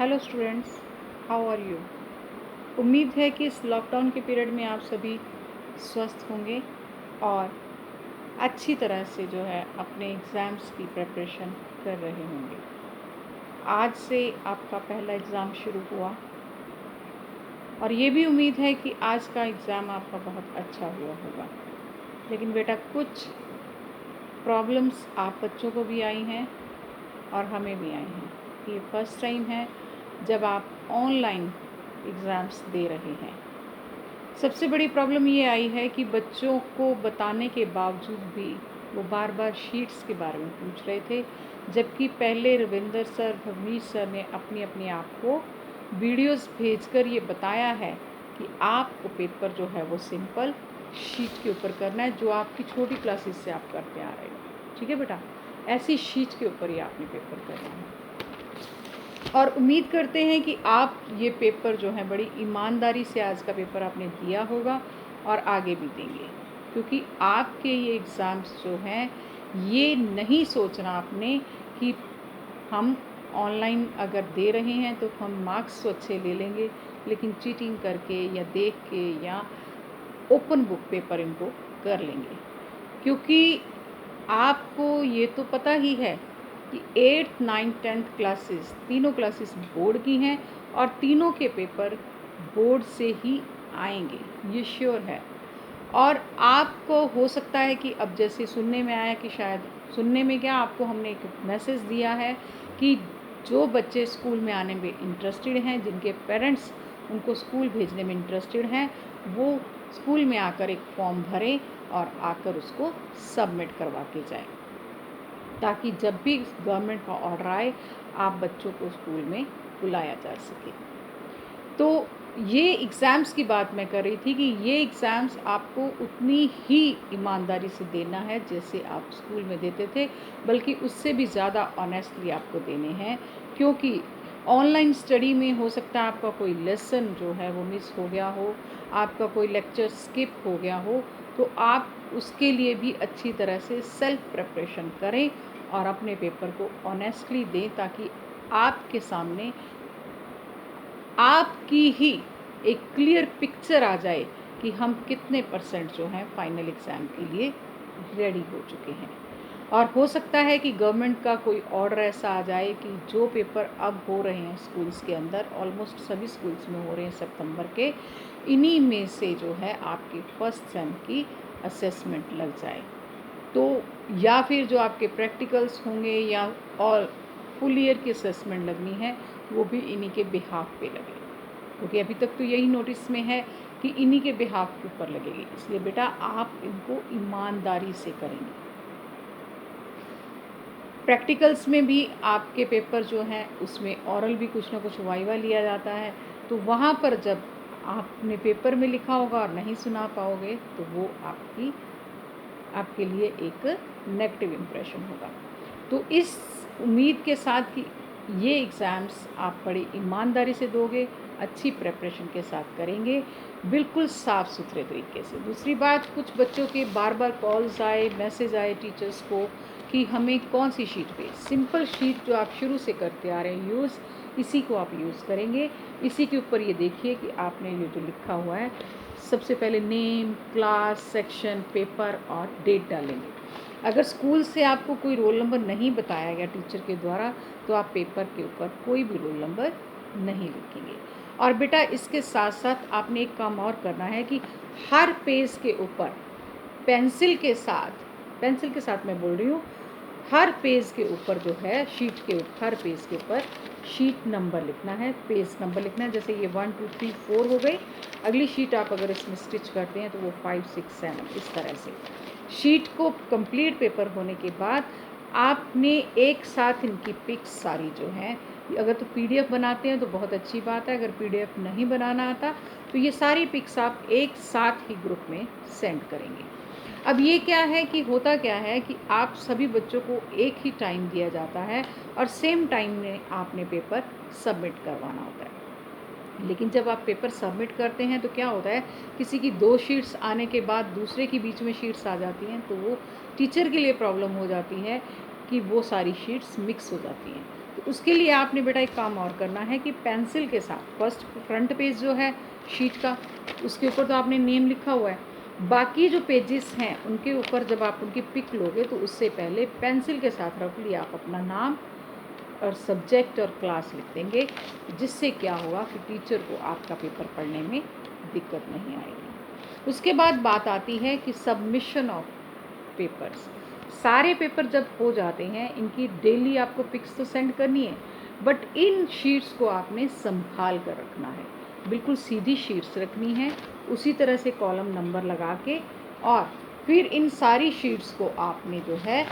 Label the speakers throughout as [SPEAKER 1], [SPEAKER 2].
[SPEAKER 1] Hello students, how are you. उम्मीद है कि इस लॉकडाउन के पीरियड में आप सभी स्वस्थ होंगे और अच्छी तरह से जो है अपने एग्ज़ाम्स की प्रिपरेशन कर रहे होंगे। आज से आपका पहला एग्ज़ाम शुरू हुआ और ये भी उम्मीद है कि आज का एग्ज़ाम आपका बहुत अच्छा हुआ होगा। लेकिन बेटा, कुछ प्रॉब्लम्स आप बच्चों को भी आई हैं और हमें भी आई हैं। ये फर्स्ट टाइम है जब आप ऑनलाइन एग्ज़ाम्स दे रहे हैं। सबसे बड़ी प्रॉब्लम ये आई है कि बच्चों को बताने के बावजूद भी वो बार बार शीट्स के बारे में पूछ रहे थे, जबकि पहले रविंदर सर, भवनीश सर ने अपनी अपनी आप को वीडियोस भेजकर ये बताया है कि आपको पेपर जो है वो सिंपल शीट के ऊपर करना है, जो आपकी छोटी क्लासेस से आप करते आ रहे हो। ठीक है बेटा, ऐसी शीट के ऊपर ही आपने पेपर करना है और उम्मीद करते हैं कि आप ये पेपर जो है बड़ी ईमानदारी से आज का पेपर आपने दिया होगा और आगे भी देंगे, क्योंकि आपके ये एग्ज़ाम्स जो हैं ये नहीं सोचना आपने कि हम ऑनलाइन अगर दे रहे हैं तो हम मार्क्स तो अच्छे ले लेंगे, लेकिन चीटिंग करके या देख के या ओपन बुक पेपर इनको कर लेंगे। क्योंकि आपको ये तो पता ही है कि 8th 9th 10th क्लासेस, तीनों क्लासेस बोर्ड की हैं और तीनों के पेपर बोर्ड से ही आएंगे, ये श्योर है। और आपको हो सकता है कि अब जैसे सुनने में आया कि शायद सुनने में क्या, आपको हमने एक मैसेज दिया है कि जो बच्चे स्कूल में आने में इंटरेस्टेड हैं, जिनके पेरेंट्स उनको स्कूल भेजने में इंटरेस्टेड हैं, वो स्कूल में आकर एक फॉर्म भरें और आकर उसको सबमिट करवा के जाएं, ताकि जब भी गवर्नमेंट का ऑर्डर आए आप बच्चों को स्कूल में बुलाया जा सके। तो ये एग्ज़ाम्स की बात मैं कर रही थी कि ये एग्ज़ाम्स आपको उतनी ही ईमानदारी से देना है जैसे आप स्कूल में देते थे, बल्कि उससे भी ज़्यादा ऑनेस्टली आपको देने हैं। क्योंकि ऑनलाइन स्टडी में हो सकता है आपका कोई लेसन जो है वो मिस हो गया हो, आपका कोई लेक्चर स्किप हो गया हो, तो आप उसके लिए भी अच्छी तरह से सेल्फ प्रिपरेशन करें और अपने पेपर को ऑनेस्टली दें, ताकि आपके सामने आपकी ही एक क्लियर पिक्चर आ जाए कि हम कितने परसेंट जो हैं फाइनल एग्ज़ाम के लिए रेडी हो चुके हैं। और हो सकता है कि गवर्नमेंट का कोई ऑर्डर ऐसा आ जाए कि जो पेपर अब हो रहे हैं स्कूल्स के अंदर, ऑलमोस्ट सभी स्कूल्स में हो रहे हैं सितंबर के, इन्हीं में से जो है आपकी फर्स्ट सेम की असेसमेंट लग जाए। तो या फिर जो आपके प्रैक्टिकल्स होंगे या और फुल ईयर की असेसमेंट लगनी है, वो भी इन्हीं के बिहाफ पे लगे, क्योंकि अभी तक तो यही नोटिस में है कि इन्हीं के बिहाफ के ऊपर लगेगी। इसलिए बेटा आप इनको ईमानदारी से करेंगे। प्रैक्टिकल्स में भी आपके पेपर जो हैं उसमें ऑरल भी कुछ ना कुछ वाइवा लिया जाता है, तो वहाँ पर जब आपने पेपर में लिखा होगा और नहीं सुना पाओगे तो वो आपके लिए एक नेगेटिव इम्प्रेशन होगा। तो इस उम्मीद के साथ कि ये एग्ज़ाम्स आप बड़ी ईमानदारी से दोगे, अच्छी प्रिपरेशन के साथ करेंगे, बिल्कुल साफ़ सुथरे तरीके से। दूसरी बात, कुछ बच्चों के बार बार कॉल्स आए, मैसेज आए टीचर्स को कि हमें कौन सी शीट पे, सिंपल शीट जो आप शुरू से करते आ रहे हैं यूज़, इसी को आप यूज़ करेंगे। इसी के ऊपर ये देखिए कि आपने ये जो लिखा हुआ है, सबसे पहले नेम, क्लास, सेक्शन, पेपर और डेट डालेंगे। अगर स्कूल से आपको कोई रोल नंबर नहीं बताया गया टीचर के द्वारा, तो आप पेपर के ऊपर कोई भी रोल नंबर नहीं लिखेंगे। और बेटा इसके साथ साथ आपने एक काम और करना है कि हर पेज के ऊपर पेंसिल के साथ मैं बोल रही हूँ, हर पेज के ऊपर जो है शीट के हर पेज के ऊपर शीट नंबर लिखना है, पेज नंबर लिखना है। जैसे ये 1 2 3 4 हो गई, अगली शीट आप अगर इसमें स्टिच करते हैं तो वो 5 6 7, इस तरह से शीट को कंप्लीट पेपर होने के बाद आपने एक साथ इनकी पिक्स सारी जो हैं, अगर तो पीडीएफ बनाते हैं तो बहुत अच्छी बात है, अगर पीडीएफ नहीं बनाना आता तो ये सारी पिक्स आप एक साथ ही ग्रुप में सेंड करेंगे। अब ये क्या है कि होता क्या है कि आप सभी बच्चों को एक ही टाइम दिया जाता है और सेम टाइम में आपने पेपर सबमिट करवाना होता है। लेकिन जब आप पेपर सबमिट करते हैं तो क्या होता है, किसी की 2 शीट्स आने के बाद दूसरे की बीच में शीट्स आ जाती हैं, तो वो टीचर के लिए प्रॉब्लम हो जाती है कि वो सारी शीट्स मिक्स हो जाती हैं। तो तो उसके लिए आपने बेटा एक काम और करना है कि पेंसिल के साथ फर्स्ट फ्रंट पेज जो है शीट का, उसके ऊपर तो आपने नेम लिखा हुआ है, बाकी जो पेजेस हैं उनके ऊपर जब आप उनकी पिक लोगे तो उससे पहले पेंसिल के साथ रफली आप अपना नाम और सब्जेक्ट और क्लास लिख देंगे, जिससे क्या होगा कि टीचर को आपका पेपर पढ़ने में दिक्कत नहीं आएगी। उसके बाद बात आती है कि सबमिशन ऑफ पेपर्स। सारे पेपर जब हो जाते हैं, इनकी डेली आपको पिक्स तो सेंड करनी है, बट इन शीट्स को आपने संभाल कर रखना है, बिल्कुल सीधी शीट्स रखनी है, उसी तरह से कॉलम नंबर लगा के, और फिर इन सारी शीट्स को आपने जो है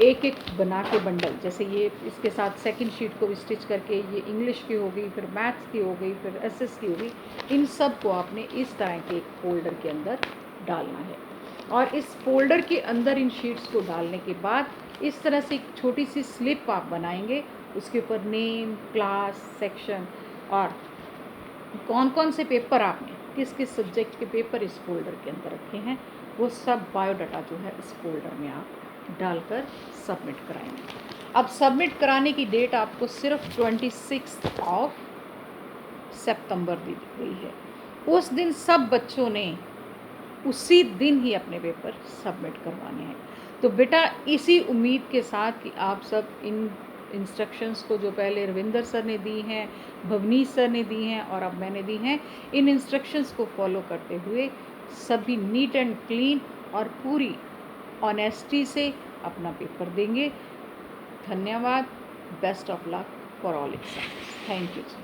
[SPEAKER 1] एक एक बना के बंडल, जैसे ये इसके साथ सेकंड शीट को स्टिच करके ये इंग्लिश की हो गई, फिर मैथ्स की हो गई, फिर एसएस की हो गई, इन सब को आपने इस तरह के एक फोल्डर के अंदर डालना है। और इस फोल्डर के अंदर इन शीट्स को डालने के बाद इस तरह से एक छोटी सी स्लिप आप बनाएंगे, उसके ऊपर नेम, क्लास, सेक्शन और कौन कौन से पेपर आपने किस किस सब्जेक्ट के पेपर इस फोल्डर के अंदर रखे हैं, वो सब बायोडाटा जो है इस फोल्डर में आप डालकर सबमिट कराएंगे। अब सबमिट कराने की डेट आपको सिर्फ 26 सितंबर दी गई है। उस दिन सब बच्चों ने उसी दिन ही अपने पेपर सबमिट करवाने हैं। तो बेटा इसी उम्मीद के साथ कि आप सब इन इंस्ट्रक्शंस को जो पहले रविंदर सर ने दी हैं, भवनीश सर ने दी हैं और अब मैंने दी हैं, इन इंस्ट्रक्शंस को फॉलो करते हुए सभी नीट एंड क्लीन और पूरी ऑनेस्टी से अपना पेपर देंगे। धन्यवाद। Best of luck for all exams. Thank you.